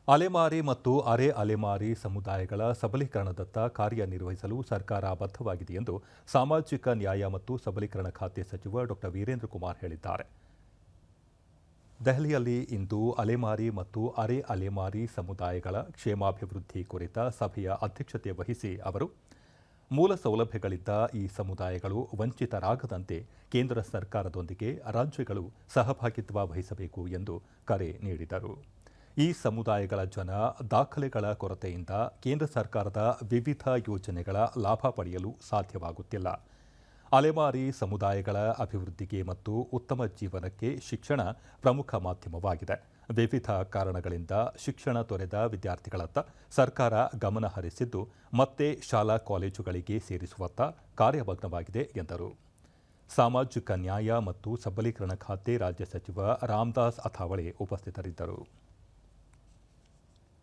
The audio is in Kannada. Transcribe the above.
ಅಲೆಮಾರಿ ಮತ್ತು ಅರೆ ಅಲೆಮಾರಿ ಸಮುದಾಯಗಳ ಸಬಲೀಕರಣದತ್ತ ಕಾರ್ಯನಿರ್ವಹಿಸಲು ಸರ್ಕಾರ ಬದ್ಧವಾಗಿದೆ ಎಂದು ಸಾಮಾಜಿಕ ನ್ಯಾಯ ಮತ್ತು ಸಬಲೀಕರಣ ಖಾತೆ ಸಚಿವ ಡಾ ವೀರೇಂದ್ರ ಕುಮಾರ್ ಹೇಳಿದ್ದಾರೆ. ದೆಹಲಿಯಲ್ಲಿ ಇಂದು ಅಲೆಮಾರಿ ಮತ್ತು ಅರೆ ಅಲೆಮಾರಿ ಸಮುದಾಯಗಳ ಕ್ಷೇಮಾಭಿವೃದ್ಧಿ ಕುರಿತ ಸಭೆಯ ಅಧ್ಯಕ್ಷತೆ ವಹಿಸಿ ಅವರು ಮೂಲ ಸೌಲಭ್ಯಗಳಿದ್ದ ಈ ಸಮುದಾಯಗಳು ವಂಚಿತರಾಗದಂತೆ ಕೇಂದ್ರ ಸರ್ಕಾರದೊಂದಿಗೆ ರಾಜ್ಯಗಳು ಸಹಭಾಗಿತ್ವ ವಹಿಸಬೇಕು ಎಂದು ಕರೆ ನೀಡಿದರು. ಈ ಸಮುದಾಯಗಳ ಜನ ದಾಖಲೆಗಳ ಕೊರತೆಯಿಂದ ಕೇಂದ್ರ ಸರ್ಕಾರದ ವಿವಿಧ ಯೋಜನೆಗಳ ಲಾಭ ಪಡೆಯಲು ಸಾಧ್ಯವಾಗುತ್ತಿಲ್ಲ. ಅಲೆಮಾರಿ ಸಮುದಾಯಗಳ ಅಭಿವೃದ್ಧಿಗೆ ಮತ್ತು ಉತ್ತಮ ಜೀವನಕ್ಕೆ ಶಿಕ್ಷಣ ಪ್ರಮುಖ ಮಾಧ್ಯಮವಾಗಿದೆ. ವಿವಿಧ ಕಾರಣಗಳಿಂದ ಶಿಕ್ಷಣ ತೊರೆದ ವಿದ್ಯಾರ್ಥಿಗಳತ್ತ ಸರ್ಕಾರ ಗಮನ ಹರಿಸಿದ್ದು ಮತ್ತೆ ಶಾಲಾ ಕಾಲೇಜುಗಳಿಗೆ ಸೇರಿಸುವತ್ತ ಕಾರ್ಯಮಗ್ನವಾಗಿದೆ ಎಂದರು. ಸಾಮಾಜಿಕ ನ್ಯಾಯ ಮತ್ತು ಸಬಲೀಕರಣ ಖಾತೆ ರಾಜ್ಯ ಸಚಿವ ರಾಮದಾಸ್ ಅಥಾವಳೆ ಉಪಸ್ಥಿತರಿದ್ದರು.